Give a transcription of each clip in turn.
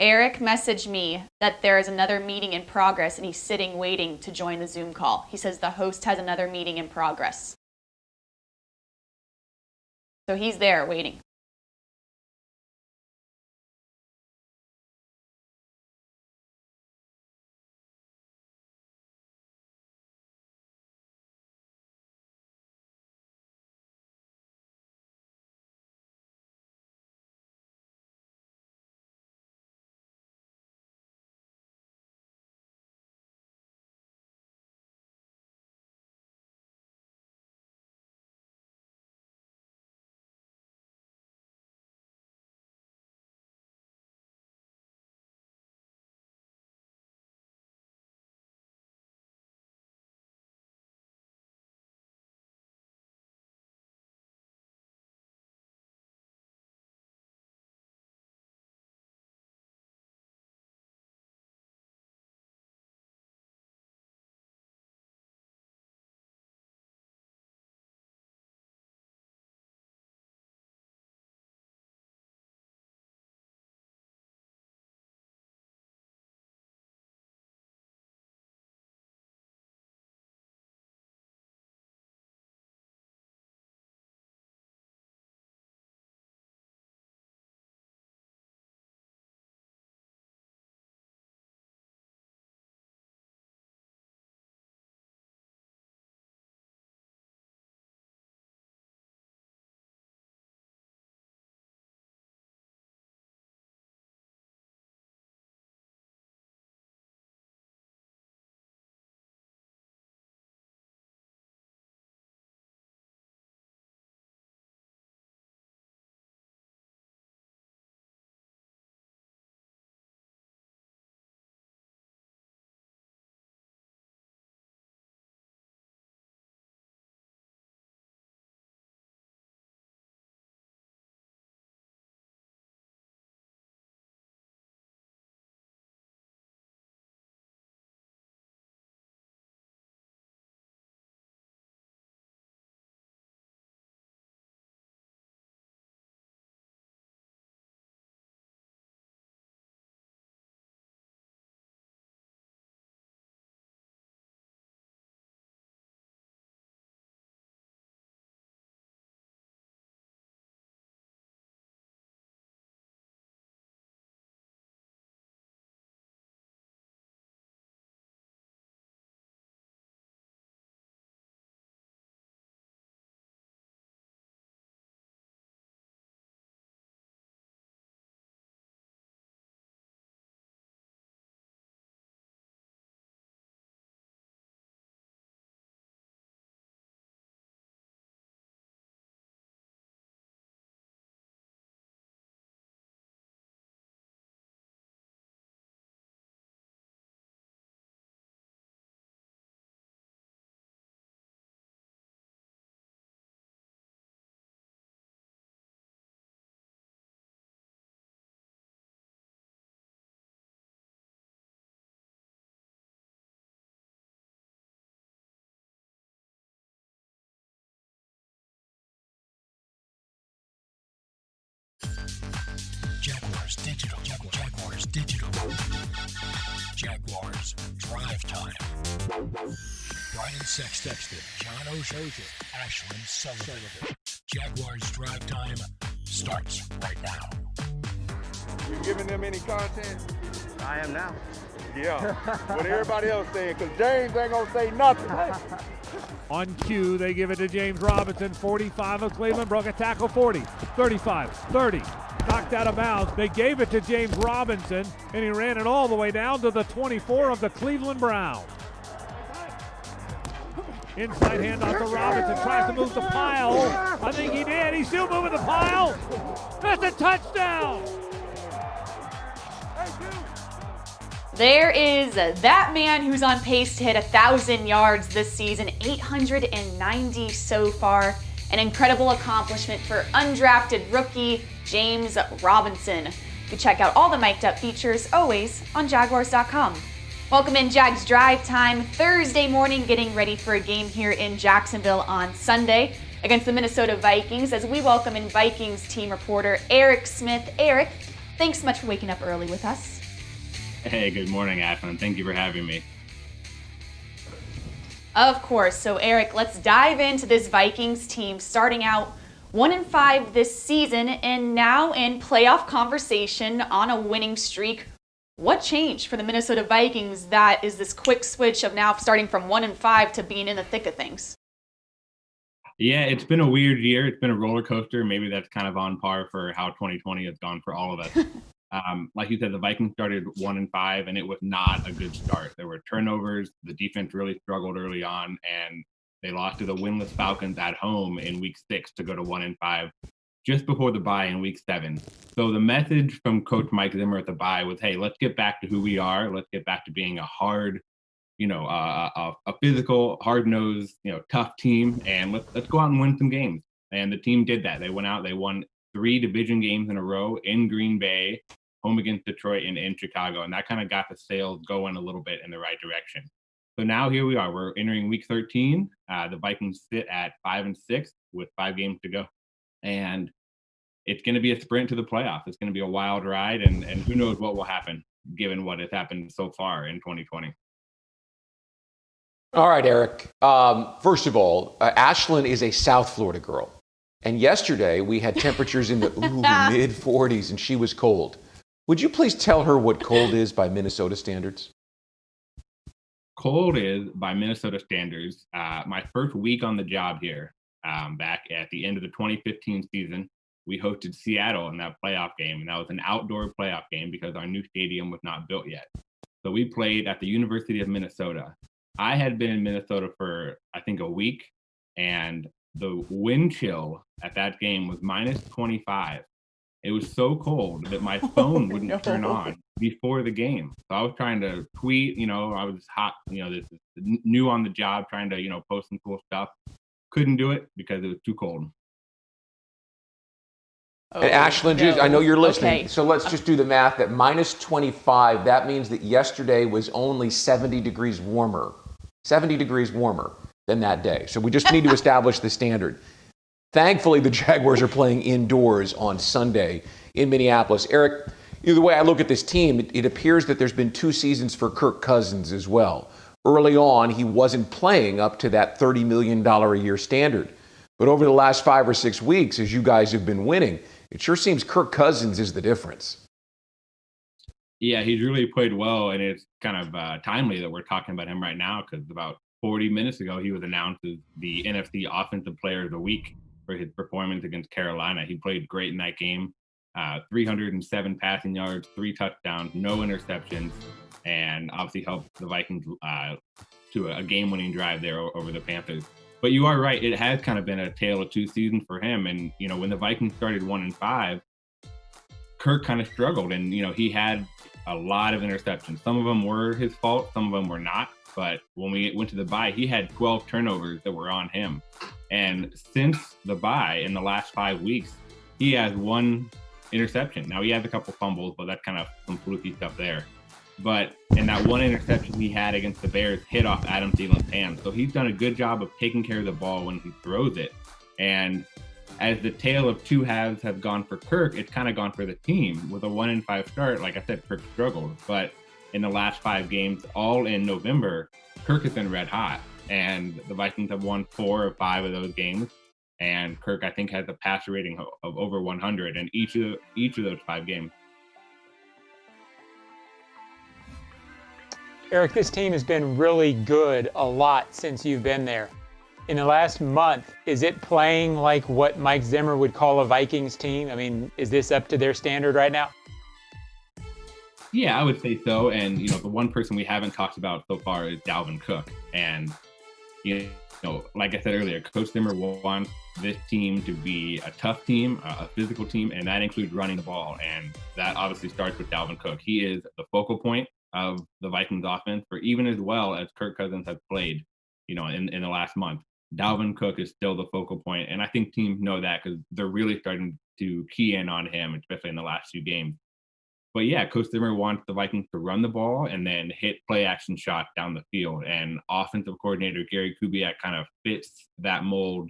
Eric messaged me that there is another meeting in progress and he's sitting waiting to join the Zoom call. He says the host has another meeting in progress. So he's there waiting. Jaguars Digital. Jaguars Digital. Jaguars Drive Time. Brian Sexton, John Oehser, Ashlyn Sullivan. Jaguars Drive Time starts right now. You giving them any content? I am now. Yeah. What everybody else saying, because James ain't going to say nothing. On cue, they give it to James Robinson. 45 of Cleveland, broke a tackle. 40, 35, 30. Knocked out of bounds. They gave it to James Robinson, and he ran it all the way down to the 24 of the Cleveland Browns. Inside handoff to Robinson, tries to move the pile. I think he did. He's still moving the pile. That's a touchdown. There is that man who's on pace to hit 1,000 yards this season, 890 so far. An incredible accomplishment for undrafted rookie James Robinson. You can check out all the mic'd up features always on Jaguars.com. Welcome in Jags Drive Time, Thursday morning, getting ready for a game here in Jacksonville on Sunday against the Minnesota Vikings as we welcome in Vikings team reporter Eric Smith. Eric, Thanks so much for waking up early with us. Hey, good morning, Ashlyn. Thank you for having me. Of course. So, Eric, let's dive into this Vikings team starting out 1-5 this season and now in playoff conversation on a winning streak. What changed for the Minnesota Vikings that is this quick switch of now starting from 1-5 to being in the thick of things? Yeah, it's been a weird year. It's been a roller coaster. Maybe that's kind of on par for how 2020 has gone for all of us. Like you said, the Vikings started 1-5, and it was not a good start. There were turnovers. The defense really struggled early on, and they lost to the winless Falcons at home in Week 6 to go to 1-5, just before the bye in Week 7. So the message from Coach Mike Zimmer at the bye was, "Hey, let's get back to who we are. Let's get back to being a hard, a physical, hard-nosed, tough team, and let's go out and win some games." And the team did that. They went out. They won 3 division games in a row in Green Bay, home against Detroit, and in Chicago. And that kind of got the sails going a little bit in the right direction. So now here we are. We're entering Week 13. The Vikings sit at 5-6 with 5 games to go. And it's going to be a sprint to the playoffs. It's going to be a wild ride, and who knows what will happen given what has happened so far in 2020. All right, Eric. First of all, Ashlyn is a South Florida girl. And yesterday we had temperatures in the mid-40s, and she was cold. Would you please tell her what cold is by Minnesota standards? Cold is, by Minnesota standards, my first week on the job here, back at the end of the 2015 season, we hosted Seattle in that playoff game, and that was an outdoor playoff game because our new stadium was not built yet. So we played at the University of Minnesota. I had been in Minnesota for, I think, a week, and the wind chill at that game was minus 25. It was so cold that my phone wouldn't turn on before the game. So I was trying to tweet, I was hot, this is new on the job, trying to, post some cool stuff. Couldn't do it because it was too cold. And Ashlyn, I know you're listening, Okay. so let's just do the math. At minus 25, that means that yesterday was only 70 degrees warmer than that day. So we just need to establish the standard. Thankfully, the Jaguars are playing indoors on Sunday in Minneapolis. Eric, the way I look at this team, it appears that there's been 2 seasons for Kirk Cousins as well. Early on, he wasn't playing up to that $30 million a year standard. But over the last 5 or 6 weeks, as you guys have been winning, it sure seems Kirk Cousins is the difference. Yeah, he's really played well, and it's kind of timely that we're talking about him right now because about 40 minutes ago, he was announced as the NFC Offensive Player of the Week for his performance against Carolina. He played great in that game. 307 passing yards, 3 touchdowns, no interceptions, and obviously helped the Vikings to a game-winning drive there over the Panthers. But you are right, it has kind of been a tale of 2 seasons for him. And, when the Vikings started 1-5, Kirk kind of struggled, and, he had a lot of interceptions. Some of them were his fault, some of them were not. But when we went to the bye, he had 12 turnovers that were on him. And since the bye, in the last 5 weeks, he has 1 interception. Now, he has a couple fumbles, but that's kind of some fluky stuff there. But in that 1 interception he had against the Bears hit off Adam Thielen's hands. So he's done a good job of taking care of the ball when he throws it. And as the tale of 2 halves have gone for Kirk, it's kind of gone for the team. With a 1-5 start, like I said, Kirk struggled. But in the last 5 games, all in November, Kirk has been red hot. And the Vikings have won 4 or 5 of those games. And Kirk, I think, has a passer rating of over 100 in each of those 5 games. Eric, this team has been really good a lot since you've been there. In the last month, is it playing like what Mike Zimmer would call a Vikings team? I mean, is this up to their standard right now? Yeah, I would say so. And, the one person we haven't talked about so far is Dalvin Cook. And, like I said earlier, Coach Zimmer wants this team to be a tough team, a physical team, and that includes running the ball. And that obviously starts with Dalvin Cook. He is the focal point of the Vikings offense for even as well as Kirk Cousins has played, in the last month. Dalvin Cook is still the focal point, and I think teams know that because they're really starting to key in on him, especially in the last few games. But yeah, Coach Zimmer wants the Vikings to run the ball and then hit play-action shots down the field. And offensive coordinator Gary Kubiak kind of fits that mold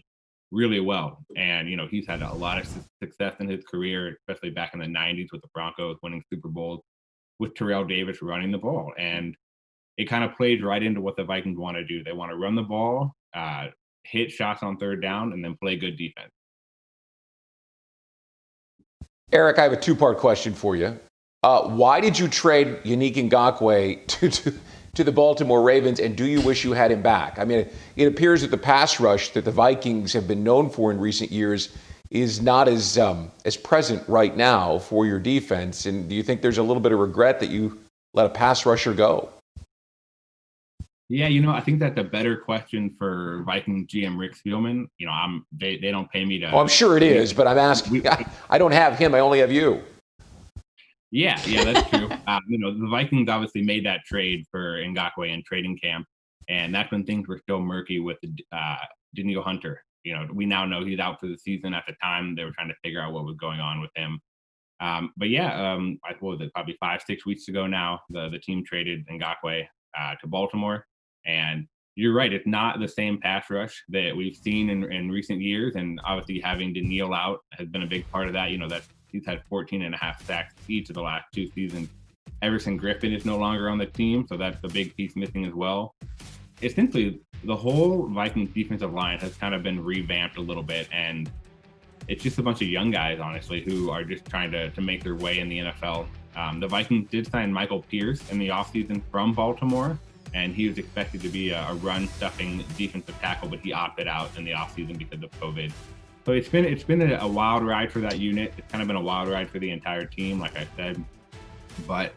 really well. And, he's had a lot of success in his career, especially back in the 90s with the Broncos winning Super Bowls with Terrell Davis running the ball. And it kind of plays right into what the Vikings want to do. They want to run the ball, hit shots on third down, and then play good defense. Eric, I have a two-part question for you. Why did you trade Yannick Ngakoue to the Baltimore Ravens, and do you wish you had him back? I mean, it appears that the pass rush that the Vikings have been known for in recent years is not as present right now for your defense. And do you think there's a little bit of regret that you let a pass rusher go? Yeah, I think that's a better question for Viking GM Rick Spielman. They don't pay me to. Oh, I'm sure it is, but I'm asking. I don't have him. I only have you. Yeah, that's true. The Vikings obviously made that trade for Ngakoue in training camp, and that's when things were still murky with Danielle Hunter. We now know he's out for the season. At the time, they were trying to figure out what was going on with him. But yeah, I suppose it probably 5-6 weeks ago now, the team traded Ngakoue to Baltimore. And you're right, it's not the same pass rush that we've seen in recent years. And obviously having Danielle out has been a big part of that. That he's had 14.5 sacks each of the last 2 seasons. Everson Griffin is no longer on the team, so that's the big piece missing as well. Essentially, the whole Vikings defensive line has kind of been revamped a little bit, and it's just a bunch of young guys, honestly, who are just trying to make their way in the NFL. The Vikings did sign Michael Pierce in the offseason from Baltimore, and he was expected to be a run-stuffing defensive tackle, but he opted out in the offseason because of COVID. So it's been a wild ride for that unit. It's kind of been a wild ride for the entire team, like I said. But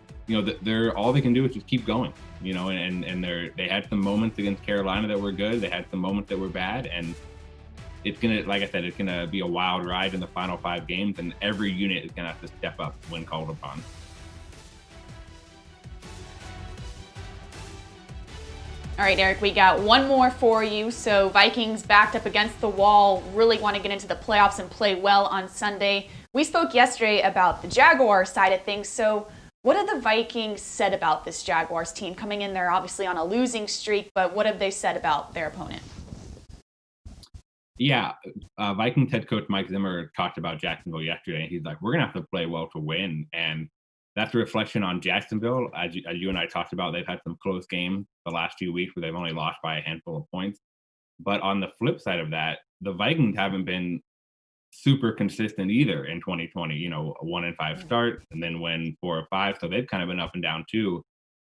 they're all they can do is just keep going. And they had some moments against Carolina that were good. They had some moments that were bad, and it's gonna, like I said, it's gonna be a wild ride in the final 5 games, and every unit is gonna have to step up when called upon. All right, Eric, we got one more for you. So Vikings backed up against the wall, really want to get into the playoffs and play well on Sunday. We spoke yesterday about the Jaguars side of things. So what have the Vikings said about this Jaguars team coming in there, obviously on a losing streak, but what have they said about their opponent? Yeah, Vikings head coach Mike Zimmer talked about Jacksonville yesterday, and he's like, we're going to have to play well to win. And that's a reflection on Jacksonville. As you and I talked about, they've had some close games the last few weeks where they've only lost by a handful of points. But on the flip side of that, the Vikings haven't been super consistent either in 2020. A 1-5 start and then win 4 or 5. So they've kind of been up and down too.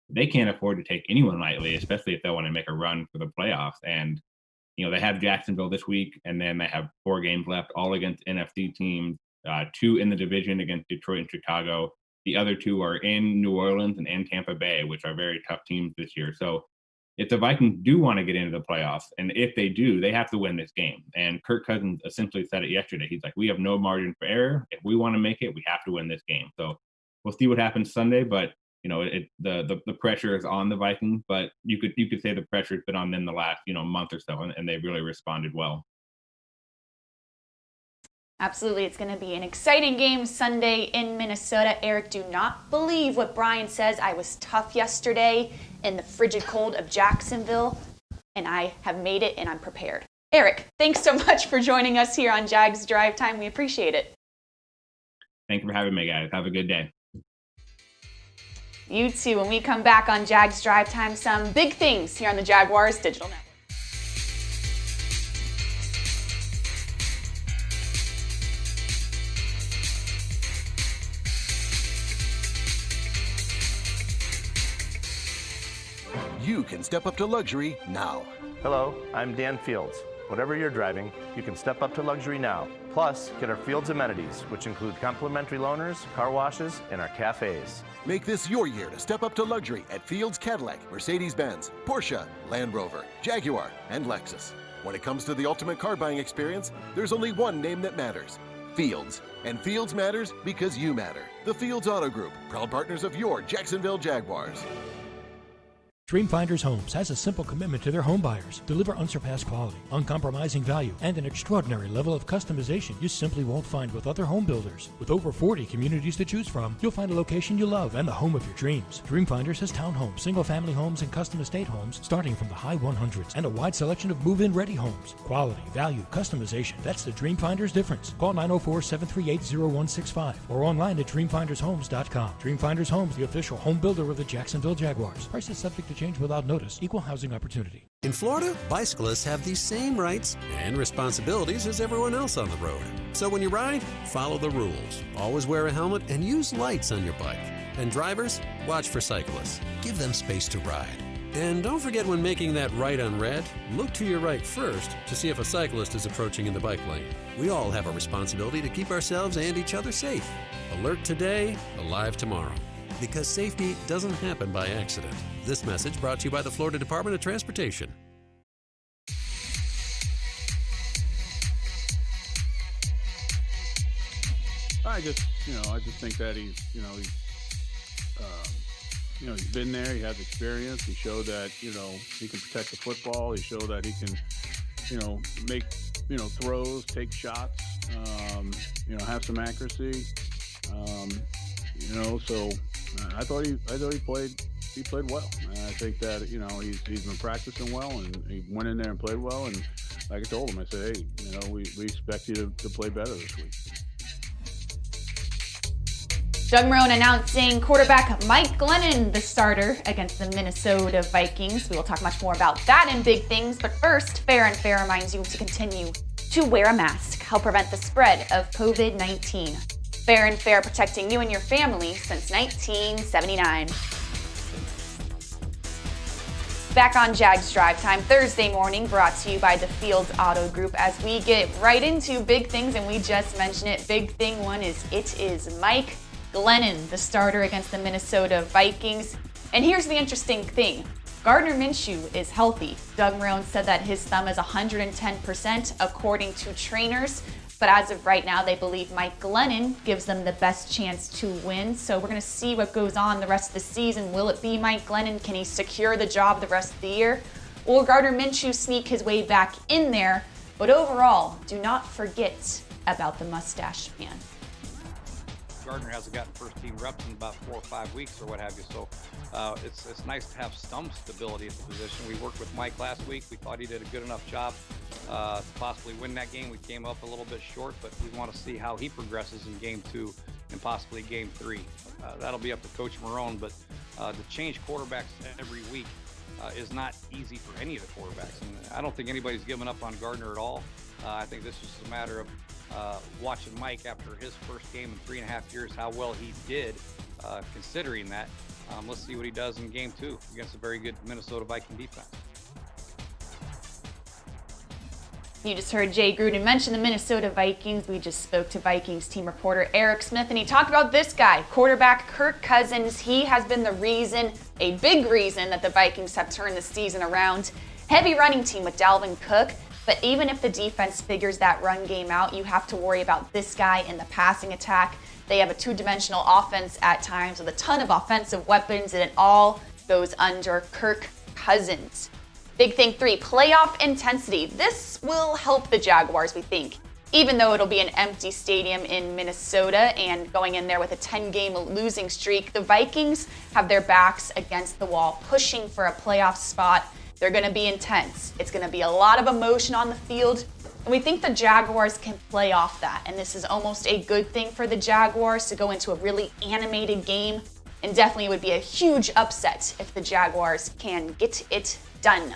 They can't afford to take anyone lightly, especially if they want to make a run for the playoffs. And, they have Jacksonville this week, and then they have 4 games left, all against NFC teams, 2 in the division against Detroit and Chicago. The other 2 are in New Orleans and in Tampa Bay, which are very tough teams this year. So if the Vikings do want to get into the playoffs, and if they do, they have to win this game. And Kirk Cousins essentially said it yesterday. He's like, we have no margin for error. If we want to make it, we have to win this game. So we'll see what happens Sunday, but the pressure is on the Vikings, but you could say the pressure's been on them the last, month or so, and they've really responded well. Absolutely. It's going to be an exciting game Sunday in Minnesota. Eric, do not believe what Brian says. I was tough yesterday in the frigid cold of Jacksonville, and I have made it, and I'm prepared. Eric, thanks so much for joining us here on Jags Drive Time. We appreciate it. Thank you for having me, guys. Have a good day. You too. When we come back on Jags Drive Time, some big things here on the Jaguars Digital Network. You can step up to luxury now. Hello, I'm Dan Fields. Whatever you're driving, you can step up to luxury now. Plus, get our Fields amenities, which include complimentary loaners, car washes, and our cafes. Make this your year to step up to luxury at Fields Cadillac, Mercedes-Benz, Porsche, Land Rover, Jaguar, and Lexus. When it comes to the ultimate car buying experience, there's only one name that matters: Fields. And Fields matters because you matter. The Fields Auto Group, proud partners of your Jacksonville Jaguars. Dreamfinders Homes has a simple commitment to their home buyers. Deliver unsurpassed quality, uncompromising value, and an extraordinary level of customization you simply won't find with other home builders. With over 40 communities to choose from, you'll find a location you love and the home of your dreams. Dreamfinders has townhomes, single-family homes, and custom estate homes starting from the high 100s and a wide selection of move-in ready homes. Quality, value, customization. That's the Dreamfinders difference. Call 904-738-0165 or online at dreamfindershomes.com. Dreamfinders Homes, the official home builder of the Jacksonville Jaguars. Prices subject to change without notice. Equal housing opportunity. In Florida, bicyclists have the same rights and responsibilities as everyone else on the road. So when you ride, follow the rules. Always wear a helmet and use lights on your bike. And drivers, watch for cyclists. Give them space to ride. And don't forget, when making that right on red, look to your right first to see if a cyclist is approaching in the bike lane. We all have a responsibility to keep ourselves and each other safe. Alert today, alive tomorrow. Because safety doesn't happen by accident. This message brought to you by the Florida Department of Transportation. I just think that he's been there. He has experience. He showed that, he can protect the football. He showed that he can, make, throws, take shots, have some accuracy. So I thought he played well. I think that, he's been practicing well, and he went in there and played well. And like I told him, I said, hey, we expect you to play better this week. Doug Marrone announcing quarterback Mike Glennon, the starter against the Minnesota Vikings. We will talk much more about that and big things, but first, Fair and Fair reminds you to continue to wear a mask, help prevent the spread of COVID-19. Fair and Fair, protecting you and your family since 1979. Back on Jags Drive Time Thursday morning, brought to you by the Fields Auto Group, as we get right into big things, and we just mentioned it. Big thing one is Mike Glennon, the starter against the Minnesota Vikings. And here's the interesting thing. Gardner Minshew is healthy. Doug Marrone said that his thumb is 110% according to trainers. But as of right now, they believe Mike Glennon gives them the best chance to win. So we're going to see what goes on the rest of the season. Will it be Mike Glennon? Can he secure the job the rest of the year? Will Gardner Minshew sneak his way back in there? But overall, do not forget about the mustache man. Gardner hasn't gotten first-team reps in about 4 or 5 weeks or what have you, so it's nice to have some stability at the position. We worked with Mike last week. We thought he did a good enough job to possibly win that game. We came up a little bit short, but we want to see how he progresses in Game 2 and possibly Game 3. That'll be up to Coach Marrone, but to change quarterbacks every week is not easy for any of the quarterbacks. And I don't think anybody's given up on Gardner at all. I think this is a matter of watching Mike after his first game in 3.5 years, how well he did, considering that. Let's see what he does in Game 2 against a very good Minnesota Viking defense. You just heard Jay Gruden mention the Minnesota Vikings. We just spoke to Vikings team reporter Eric Smith, and he talked about this guy, quarterback Kirk Cousins. He has been the reason, a big reason, that the Vikings have turned the season around. Heavy running team with Dalvin Cook. But even if the defense figures that run game out, you have to worry about this guy in the passing attack. They have a two-dimensional offense at times with a ton of offensive weapons, and it all goes under Kirk Cousins. Big thing 3, playoff intensity. This will help the Jaguars, we think. Even though it'll be an empty stadium in Minnesota and going in there with a 10-game losing streak, the Vikings have their backs against the wall, pushing for a playoff spot. They're going to be intense. It's going to be a lot of emotion on the field. And we think the Jaguars can play off that. And this is almost a good thing for the Jaguars to go into a really animated game. And definitely would be a huge upset if the Jaguars can get it done.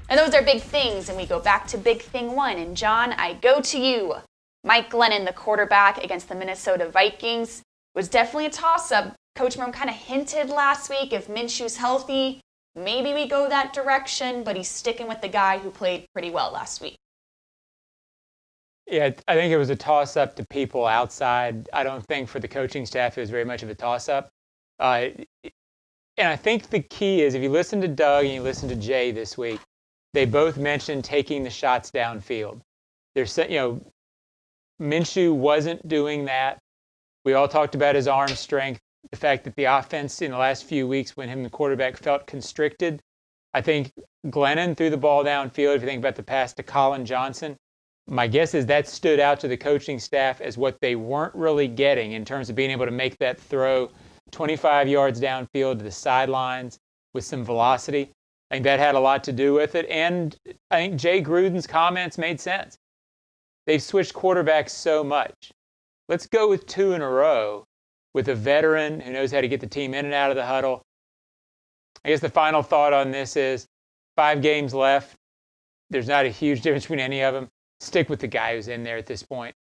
And those are big things. And we go back to big thing 1. And John, I go to you. Mike Glennon, the quarterback against the Minnesota Vikings, was definitely a toss-up. Coach Marrone kind of hinted last week, if Minshew's healthy, maybe we go that direction, but he's sticking with the guy who played pretty well last week. Yeah, I think it was a toss-up to people outside. I don't think for the coaching staff it was very much of a toss-up. And I think the key is, if you listen to Doug and you listen to Jay this week, they both mentioned taking the shots downfield. Minshew wasn't doing that. We all talked about his arm strength. The fact that the offense in the last few weeks, when him and the quarterback felt constricted, I think Glennon threw the ball downfield. If you think about the pass to Colin Johnson, my guess is that stood out to the coaching staff as what they weren't really getting in terms of being able to make that throw 25 yards downfield to the sidelines with some velocity. I think that had a lot to do with it. And I think Jay Gruden's comments made sense. They've switched quarterbacks so much. Let's go with 2 in a row with a veteran who knows how to get the team in and out of the huddle. I guess the final thought on this is 5 games left. There's not a huge difference between any of them. Stick with the guy who's in there at this point.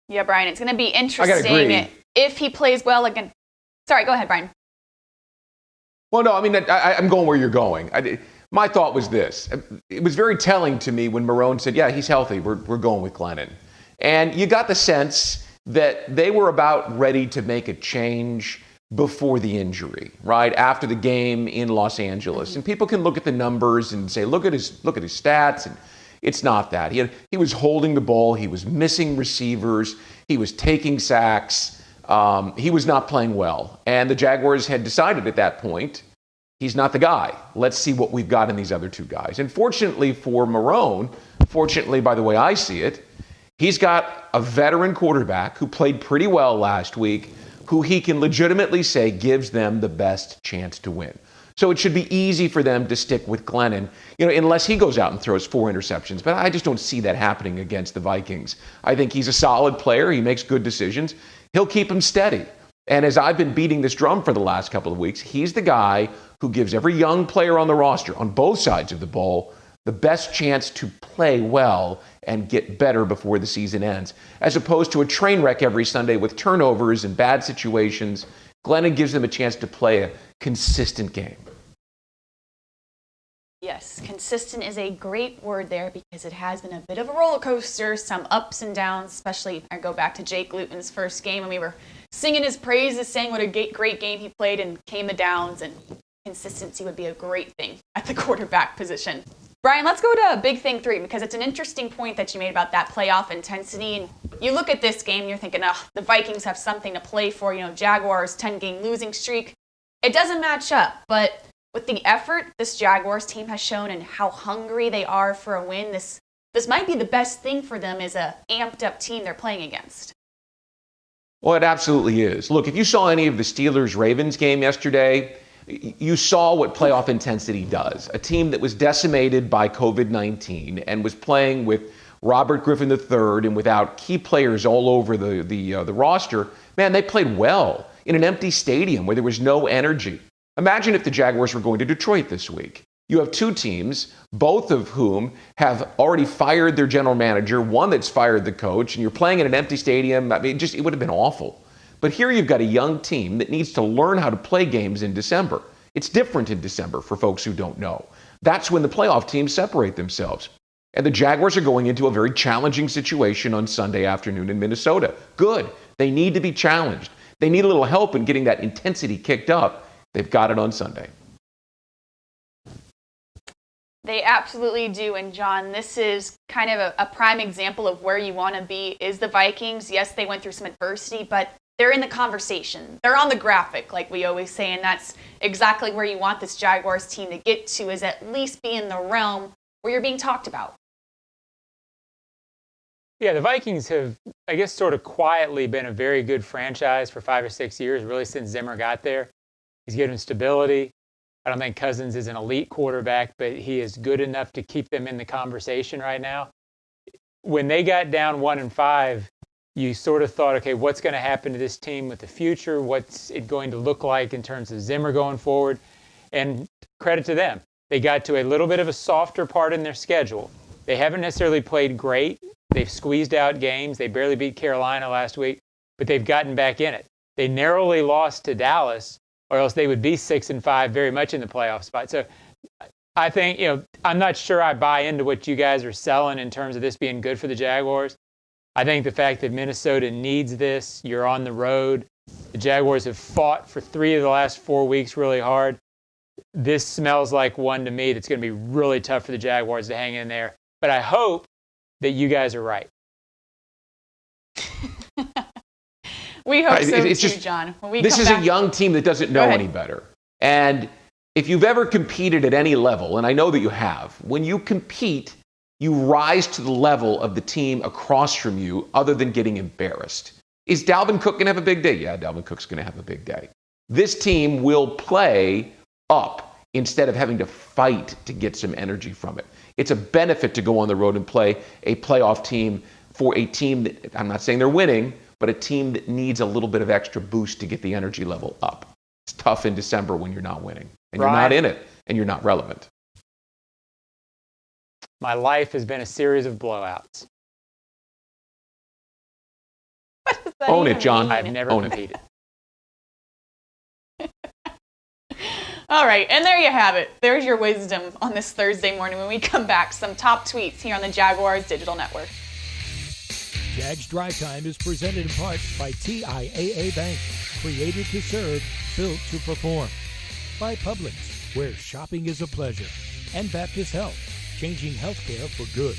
Yeah, Brian, it's going to be interesting if he plays well again. Sorry, go ahead, Brian. Well, no, I mean, I'm going where you're going. My thought was this. It was very telling to me when Marrone said, yeah, he's healthy. We're going with Glennon. And you got the sense that they were about ready to make a change before the injury, right? After the game in Los Angeles. And people can look at the numbers and say, look at his stats. And it's not that. He was holding the ball. He was missing receivers. He was taking sacks. He was not playing well. And the Jaguars had decided at that point, he's not the guy. Let's see what we've got in these other 2 guys. And fortunately for Marrone, fortunately by the way I see it, he's got a veteran quarterback who played pretty well last week, who he can legitimately say gives them the best chance to win. So it should be easy for them to stick with Glennon, unless he goes out and throws 4 interceptions. But I just don't see that happening against the Vikings. I think he's a solid player. He makes good decisions. He'll keep him steady. And as I've been beating this drum for the last couple of weeks, he's the guy who gives every young player on the roster, on both sides of the ball, the best chance to play well and get better before the season ends, as opposed to a train wreck every Sunday with turnovers and bad situations. Glennon gives them a chance to play a consistent game. Yes, consistent is a great word there because it has been a bit of a roller coaster, some ups and downs, especially I go back to Jake Luton's first game when we were singing his praises, saying what a great game he played, and came the downs, and consistency would be a great thing at the quarterback position. Brian, let's go to Big Thing 3 because it's an interesting point that you made about that playoff intensity. And you look at this game and you're thinking, the Vikings have something to play for. Jaguars 10-game losing streak. It doesn't match up, but with the effort this Jaguars team has shown and how hungry they are for a win, this might be the best thing for them as a amped up team they're playing against. Well, it absolutely is. Look, if you saw any of the Steelers-Ravens game yesterday, you saw what playoff intensity does. A team that was decimated by COVID-19 and was playing with Robert Griffin III and without key players all over the roster, man, they played well in an empty stadium where there was no energy. Imagine if the Jaguars were going to Detroit this week. You have 2 teams, both of whom have already fired their general manager, one that's fired the coach, and you're playing in an empty stadium. I mean, it would have been awful. But here you've got a young team that needs to learn how to play games in December. It's different in December for folks who don't know. That's when the playoff teams separate themselves. And the Jaguars are going into a very challenging situation on Sunday afternoon in Minnesota. Good. They need to be challenged. They need a little help in getting that intensity kicked up. They've got it on Sunday. They absolutely do. And John, this is kind of a prime example of where you want to be is the Vikings. Yes, they went through some adversity, but they're in the conversation. They're on the graphic, like we always say, and that's exactly where you want this Jaguars team to get to, is at least be in the realm where you're being talked about. Yeah, the Vikings have, I guess, sort of quietly been a very good franchise for 5 or 6 years, really since Zimmer got there. He's given stability. I don't think Cousins is an elite quarterback, but he is good enough to keep them in the conversation right now. When they got down 1-5, you sort of thought, okay, what's going to happen to this team with the future? What's it going to look like in terms of Zimmer going forward? And credit to them. They got to a little bit of a softer part in their schedule. They haven't necessarily played great. They've squeezed out games. They barely beat Carolina last week, but they've gotten back in it. They narrowly lost to Dallas, or else they would be 6-5, very much in the playoff spot. So I think, I'm not sure I buy into what you guys are selling in terms of this being good for the Jaguars. I think the fact that Minnesota needs this, you're on the road. The Jaguars have fought for 3 of the last 4 weeks really hard. This smells like one to me that's going to be really tough for the Jaguars to hang in there. But I hope that you guys are right. We hope so it's too, just, John. When we this come is back, a young team that doesn't know any better. And if you've ever competed at any level, and I know that you have, when you compete, you rise to the level of the team across from you other than getting embarrassed. Is Dalvin Cook going to have a big day? Yeah, Dalvin Cook's going to have a big day. This team will play up instead of having to fight to get some energy from it. It's a benefit to go on the road and play a playoff team for a team that, I'm not saying they're winning, but a team that needs a little bit of extra boost to get the energy level up. It's tough in December when you're not winning, and you're not in it, and you're not relevant. My life has been a series of blowouts. Own it, John. I've never competed. All right, and there you have it. There's your wisdom on this Thursday morning. When we come back, some top tweets here on the Jaguars Digital Network. Jags Drive Time is presented in part by TIAA Bank, created to serve, built to perform. By Publix, where shopping is a pleasure. And Baptist Health, changing healthcare for good.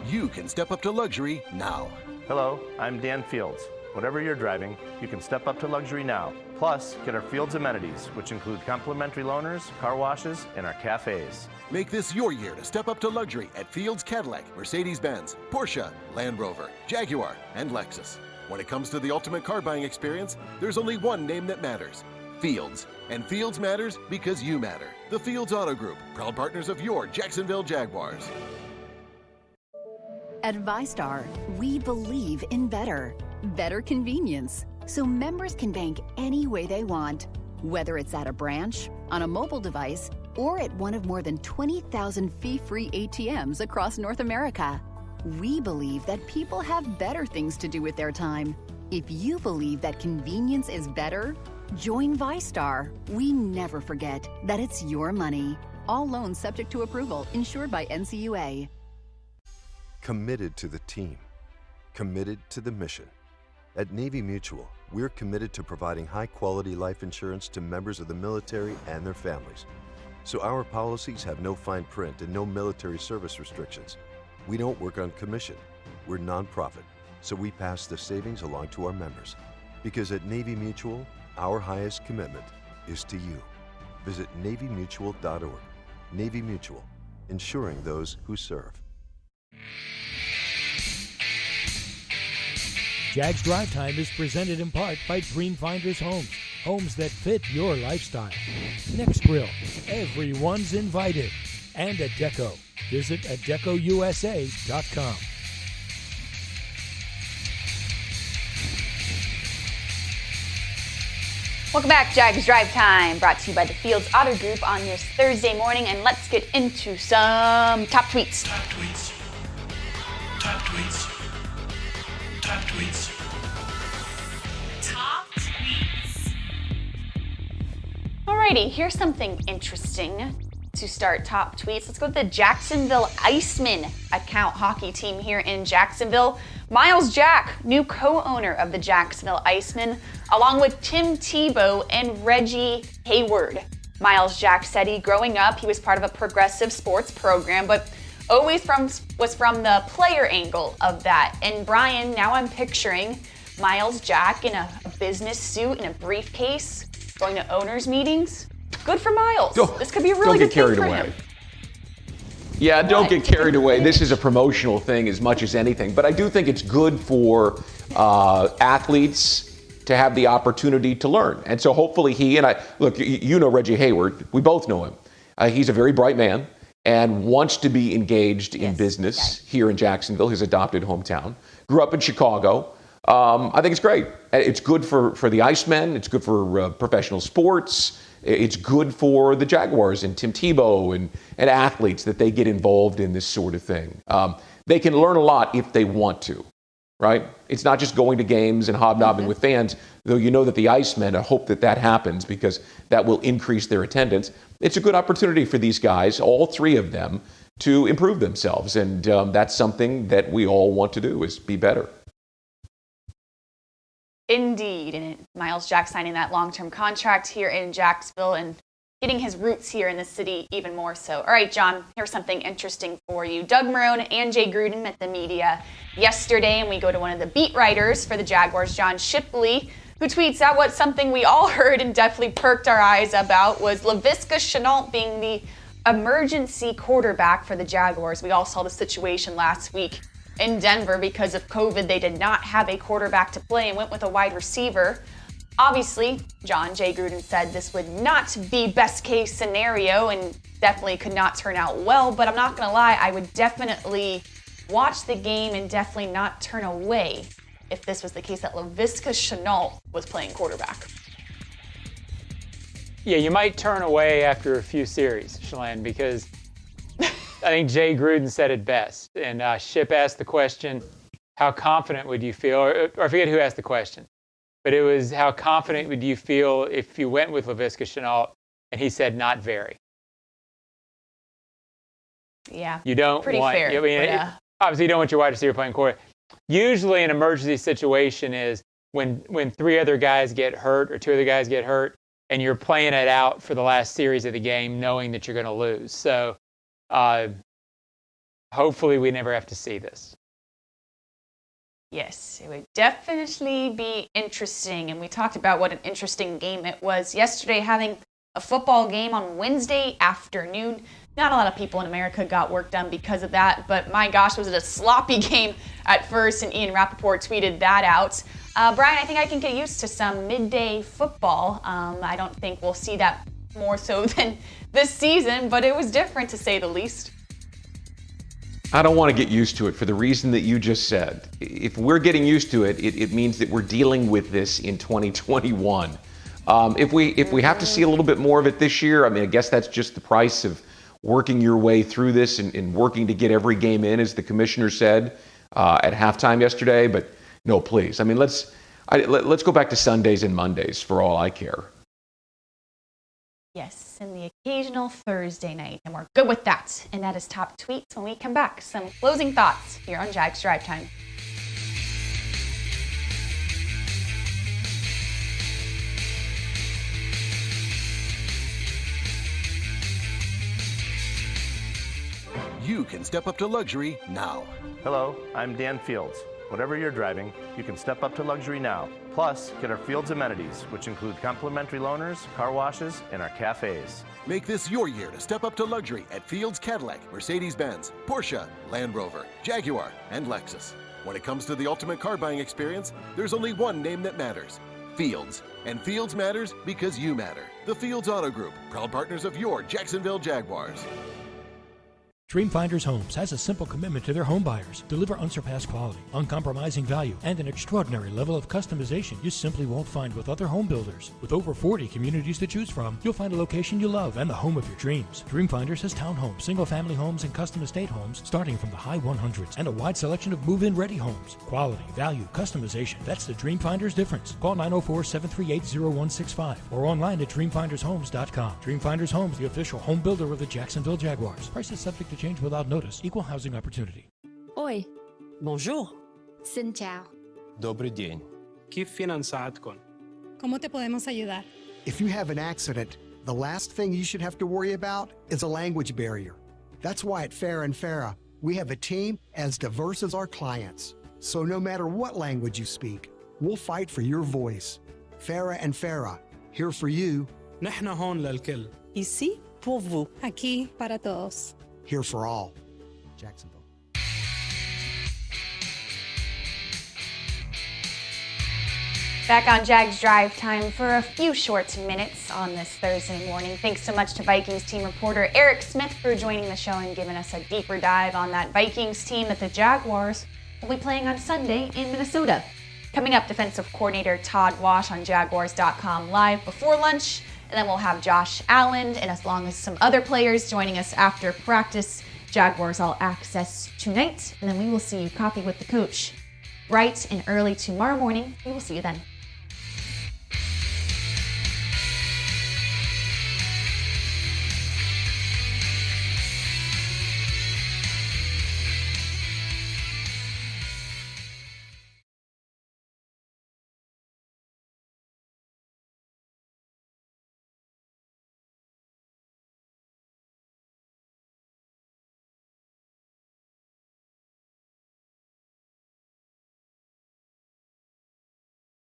You can step up to luxury now. Hello, I'm Dan Fields. Whatever you're driving, you can step up to luxury now. Plus, get our Fields amenities, which include complimentary loaners, car washes, and our cafes. Make this your year to step up to luxury at Fields Cadillac, Mercedes-Benz, Porsche, Land Rover, Jaguar, and Lexus. When it comes to the ultimate car buying experience, there's only one name that matters: Fields. And Fields matters because you matter. The Fields Auto Group, proud partners of your Jacksonville Jaguars. At ViStar, we believe in better convenience, so members can bank any way they want, whether it's at a branch, on a mobile device, or at one of more than 20,000 fee-free ATMs across North America. We believe that people have better things to do with their time. If you believe that convenience is better, join ViStar. We never forget that it's your money. All loans subject to approval, insured by NCUA. Committed to the team. Committed to the mission. At Navy Mutual, we're committed to providing high-quality life insurance to members of the military and their families. So our policies have no fine print and no military service restrictions. We don't work on commission. We're nonprofit, so we pass the savings along to our members. Because at Navy Mutual, our highest commitment is to you. Visit NavyMutual.org. Navy Mutual, insuring those who serve. Jags Drive Time is presented in part by Dreamfinders Homes, homes that fit your lifestyle. Next Grill, everyone's invited. And Adecco. Visit ADECOUSA.com. Welcome back, Jags Drive Time, brought to you by the Fields Auto Group on this Thursday morning, and let's get into some top tweets. Top tweets. Top tweets. Top tweets. Top tweets. Alrighty, here's something interesting to start top tweets. Let's go with the Jacksonville Icemen account hockey team here in Jacksonville. Miles Jack, new co-owner of the Jacksonville Icemen, along with Tim Tebow and Reggie Hayward. Miles Jack said growing up, he was part of a progressive sports program, but always was from the player angle of that. And Brian, now I'm picturing Miles Jack in a business suit and a briefcase, going to owners' meetings. Good for Miles. This could be a really good thing for him. Yeah, don't get carried away. This is a promotional thing as much as anything. But I do think it's good for athletes to have the opportunity to learn. And so hopefully look, you know Reggie Hayward. We both know him. He's a very bright man and wants to be engaged in business here in Jacksonville, his adopted hometown. Grew up in Chicago. I think it's great. It's good for the Icemen. It's good for professional sports. It's good for the Jaguars and Tim Tebow and athletes that they get involved in this sort of thing. They can learn a lot if they want to, right? It's not just going to games and hobnobbing with fans, though you know that the Icemen, I hope that happens because that will increase their attendance. It's a good opportunity for these guys, all three of them, to improve themselves. And that's something that we all want to do, is be better. Indeed, and Miles Jack signing that long-term contract here in Jacksonville, and getting his roots here in the city even more so. All right, John, here's something interesting for you. Doug Marrone and Jay Gruden met the media yesterday, and we go to one of the beat writers for the Jaguars, John Shipley, who tweets out what something we all heard and definitely perked our eyes about was Laviska Shenault being the emergency quarterback for the Jaguars. We all saw the situation last week in Denver because of COVID. They did not have a quarterback to play and went with a wide receiver. Obviously, John, Jay Gruden said this would not be best case scenario and definitely could not turn out well, but I'm not going to lie, I would definitely watch the game and definitely not turn away if this was the case that Laviska Shenault was playing quarterback. Yeah, you might turn away after a few series, Shalane, because I think Jay Gruden said it best. And Ship asked the question, how confident would you feel, or I forget who asked the question, but it was how confident would you feel if you went with Laviska Shenault, and he said not very. Yeah, you don't pretty want, fair. I mean, obviously you don't want your wide receiver playing quarterback. Usually an emergency situation is when three other guys get hurt or two other guys get hurt, and you're playing it out for the last series of the game knowing that you're going to lose. So hopefully we never have to see this. Yes, it would definitely be interesting. And we talked about what an interesting game it was yesterday, having a football game on Wednesday afternoon. Not a lot of people in America got work done because of that, but my gosh, was it a sloppy game at first, and Ian Rappaport tweeted that out. Brian, I think I can get used to some midday football. I don't think we'll see that more so than this season, but it was different to say the least. I don't want to get used to it for the reason that you just said. If we're getting used to it, it means that we're dealing with this in 2021. If we have to see a little bit more of it this year, I mean, I guess that's just the price of working your way through this and working to get every game in, as the commissioner said at halftime yesterday. But no, please. I mean, let's go back to Sundays and Mondays for all I care. Yes, and the occasional Thursday night, and we're good with that. And that is Top Tweets when we come back. Some closing thoughts here on Jags Drive Time. You can step up to luxury now. Hello, I'm Dan Fields. Whatever you're driving, you can step up to luxury now. Plus, get our Fields amenities, which include complimentary loaners, car washes, and our cafes. Make this your year to step up to luxury at Fields Cadillac, Mercedes-Benz, Porsche, Land Rover, Jaguar, and Lexus. When it comes to the ultimate car buying experience, there's only one name that matters: Fields. And Fields matters because you matter. The Fields Auto Group, proud partners of your Jacksonville Jaguars. Dreamfinders Homes has a simple commitment to their home buyers. Deliver unsurpassed quality, uncompromising value, and an extraordinary level of customization you simply won't find with other home builders. With over 40 communities to choose from, you'll find a location you love and the home of your dreams. Dreamfinders has townhomes, single-family homes, and custom estate homes starting from the high 100s and a wide selection of move-in ready homes. Quality, value, customization. That's the Dreamfinders difference. Call 904-738-0165 or online at dreamfindershomes.com. Dreamfinders Homes, the official home builder of the Jacksonville Jaguars. Prices subject to change without notice. Equal housing opportunity. Oi. Bonjour. Xin chao. Добрый день. كيف فينا نساعدكم? ¿Cómo te podemos ayudar? If you have an accident, the last thing you should have to worry about is a language barrier. That's why at Farah & Farah, we have a team as diverse as our clients. So no matter what language you speak, we'll fight for your voice. Farah & Farah, here for you. نحن هون للكل. Ici pour vous. Aquí para todos. Here for all. Jacksonville. Back on Jags Drive Time for a few short minutes on this Thursday morning. Thanks so much to Vikings team reporter Eric Smith for joining the show and giving us a deeper dive on that Vikings team that the Jaguars will be playing on Sunday in Minnesota. Coming up, defensive coordinator Todd Wash on Jaguars.com live before lunch. And then we'll have Josh Allen and as long as some other players joining us after practice. Jaguars All Access tonight. And then we will see you copy with the coach bright and early tomorrow morning. We will see you then.